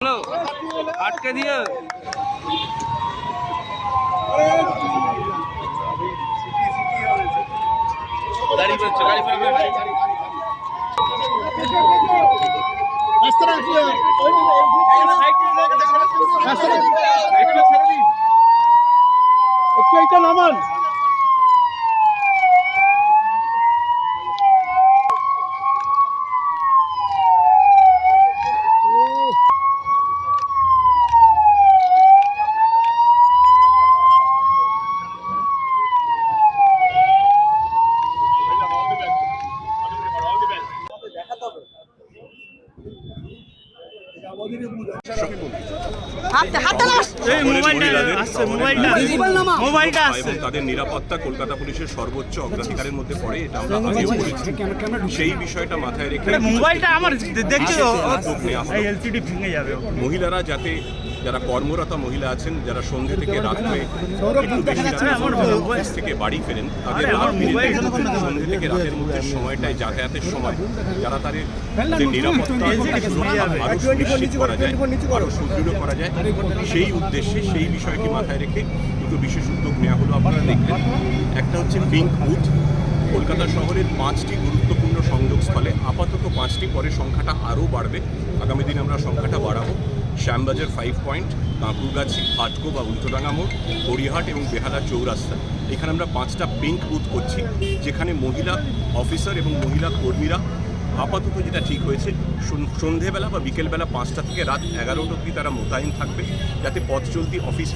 চলো আটকে দিও। গাড়ি বেরোচ্ছে, গাড়ি বেরোচ্ছে। একটু এইটা নামান। তাদের নিরাপত্তা কলকাতা পুলিশের সর্বোচ্চ অগ্রাধিকারের মধ্যে পড়ে, এটা আমরা আগেও বলেছি। সেই বিষয়টা মাথায় রেখে মহিলারা যাতে, যারা কর্মরতা মহিলা আছেন, যারা সন্ধ্যে থেকে রাত হয়ে একটু বেশি অফিস থেকে বাড়ি ফেরেন, তাদের সন্ধ্যে থেকে রাতের মধ্যে সময়টায় যাতায়াতের সময় যারা তাদের নিরাপত্তা আরো সুনিশ্চিত করা যায়, আরো সুদৃঢ় করা যায়, সেই উদ্দেশ্যে সেই বিষয়টি মাথায় রেখে দুটো বিশেষ উদ্যোগ নেওয়া হলো। আপনারা দেখবেন, একটা হচ্ছে পিঙ্ক বুথ। কলকাতা শহরের 5টি গুরুত্বপূর্ণ সংযোগস্থলে আপাতত 5টি, পরে সংখ্যাটা আরও বাড়বে। আগামী দিনে আমরা সংখ্যাটা বাড়াবো। শ্যামবাজার 5 পয়েন্ট, কাঁকুরগাছি, হাটকো বা উল্টোডাঙ্গা মোড়, গড়িয়াহাট এবং বেহালা চৌরাস্তা, এখানে আমরা 5টা পিঙ্ক বুথ করছি, যেখানে মহিলা অফিসার এবং মহিলা কর্মীরা আপাতত যেটা ঠিক হয়েছে সন্ধেবেলা বা বিকেলবেলা 5টা থেকে রাত 11টা অবধি তারা মোতায়েন থাকবে, যাতে পথ চলতি অফিস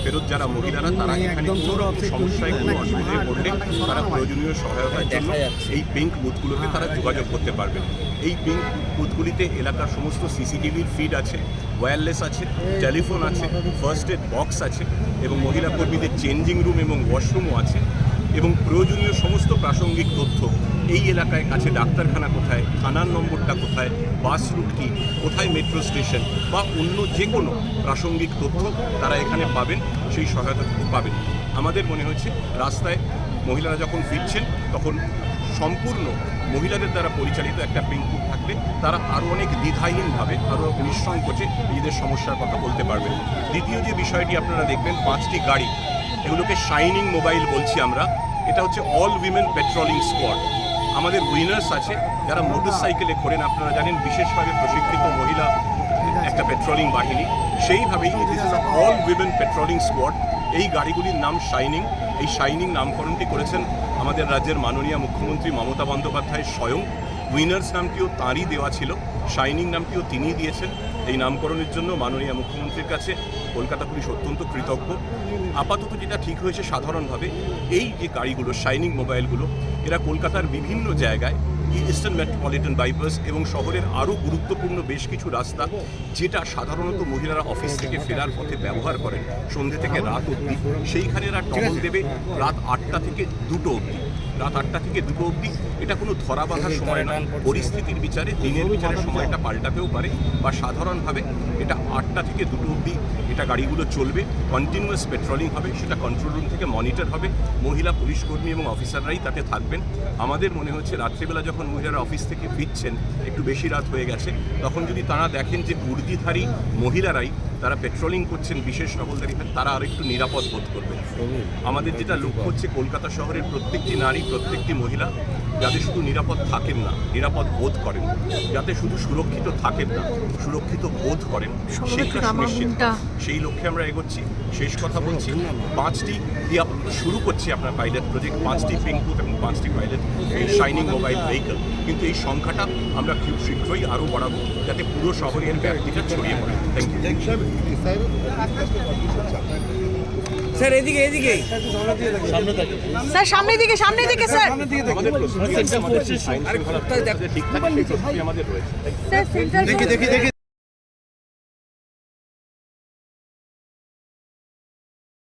ফেরত যারা মহিলারা তারা এখানে কোনো রকম সমস্যায় কোনো অসুবিধায় পড়লে তারা প্রয়োজনীয় সহায়তার জন্য এই পিঙ্ক বুথগুলোতে তারা যোগাযোগ করতে পারবে। এই পিঙ্ক বুথগুলিতে এলাকার সমস্ত সিসিটিভির ফিড আছে, ওয়্যারলেস আছে, টেলিফোন আছে, ফার্স্ট এড বক্স আছে এবং মহিলা কর্মীদের চেঞ্জিং রুম এবং ওয়াশরুমও আছে এবং প্রয়োজনীয় সমস্ত প্রাসঙ্গিক তথ্য, এই এলাকায় কাছে ডাক্তারখানা কোথায়, থানার নম্বরটা কোথায়, বাস রুট কী, কোথায় মেট্রো স্টেশন বা অন্য যে কোনো প্রাসঙ্গিক তথ্য তারা এখানে পাবেন, সেই সহায়তাটুকু পাবেন। আমাদের মনে হয়েছে রাস্তায় মহিলারা যখন ফিরছেন তখন সম্পূর্ণ মহিলাদের দ্বারা পরিচালিত একটা পিঙ্ক বুথ থাকলে তারা আরও অনেক দ্বিধাহীনভাবে, আরও নিঃসংকোচে নিজেদের সমস্যার কথা বলতে পারবেন। দ্বিতীয় যে বিষয়টি আপনারা দেখবেন, 5টি গাড়ি, এগুলোকে শাইনিং মোবাইল বলছি আমরা। এটা হচ্ছে অল উইমেন পেট্রোলিং স্কোয়াড। আমাদের উইনার্স আছে যারা মোটর সাইকেলে ঘোরেন, আপনারা জানেন বিশেষভাবে প্রশিক্ষিত মহিলা একটা পেট্রোলিং বাহিনী, সেইভাবেই this is all women patrolling squad. এই গাড়িগুলির নাম শাইনিং। এই শাইনিং নামকরণটি করেছেন আমাদের রাজ্যের মাননীয় মুখ্যমন্ত্রী মমতা বন্দ্যোপাধ্যায় স্বয়ং। উইনার্স নামটিও তাঁরই দেওয়া ছিল, শাইনিং নামটিও তিনিই দিয়েছেন। এই নামকরণের জন্য মাননীয় মুখ্যমন্ত্রীর কাছে কলকাতা পুলিশ অত্যন্ত কৃতজ্ঞ। আপাতত যেটা ঠিক হয়েছে সাধারণভাবে, এই যে গাড়িগুলো শাইনিং মোবাইলগুলো, এরা কলকাতার বিভিন্ন জায়গায় ইস্টার্ন মেট্রোপলিটন বাইপাস এবং শহরের আরও গুরুত্বপূর্ণ বেশ কিছু রাস্তা, যেটা সাধারণত মহিলারা অফিস থেকে ফেরার পথে ব্যবহার করেন সন্ধ্যে থেকে রাত অবধি, সেইখানে এরা টহল দেবে রাত 8টা থেকে 2টো অবধি। রাত 8টা থেকে 2টো অবধি এটা কোনো ধরা বাঁধার সময় নয়, পরিস্থিতির বিচারে দিনের বিচারে সময়টা পাল্টাতেও পারে, বা সাধারণভাবে এটা 8টা থেকে 2টো অবধি এটা গাড়িগুলো চলবে, কন্টিনিউয়াস পেট্রোলিং হবে, সেটা কন্ট্রোল রুম থেকে মনিটর হবে, মহিলা পুলিশ কর্মী এবং অফিসাররাই তাতে থাকবেন। আমাদের মনে হচ্ছে রাত্রিবেলা যখন মহিলারা অফিস থেকে ফিরছেন, একটু বেশি রাত হয়ে গেছে, তখন যদি তারা দেখেন যে উর্দিধারী মহিলারাই তারা পেট্রোলিং করছেন বিশেষ নজরদারি, তারা আর একটু নিরাপদ বোধ করবেন। আমাদের যেটা লক্ষ্য হচ্ছে কলকাতা শহরের প্রত্যেকটি নারী, প্রত্যেকটি মহিলা যাতে শুধু নিরাপদ থাকেন না, নিরাপদ বোধ করেন, যাতে শুধু সুরক্ষিত থাকেন না, সুরক্ষিত বোধ করেন, সেইটা সুনিশ্চিত, সেই লক্ষ্যে আমরা এগোচ্ছি। শেষ কথা বলছি, 5টি দিয়ে শুরু করছি আপনার পাইলট প্রজেক্ট, 5টি পিঙ্ক বুথ এবং 5টি পাইলট এই শাইনিং মোবাইল ভেহিকল, কিন্তু এই সংখ্যাটা আমরা খুব শীঘ্রই আরও বাড়াবো, যাতে পুরো শহরে এর ব্যাপ্তিটা ছড়িয়ে পড়ে। Thank you. স্যার এদিকে, এদিকে স্যার, সামনের দিকে, সামনের দিকে স্যার। আমাদের প্রস্তুতি ঠিক থাকে, সেই প্রস্তুতি আমাদের রয়েছে। স্যার,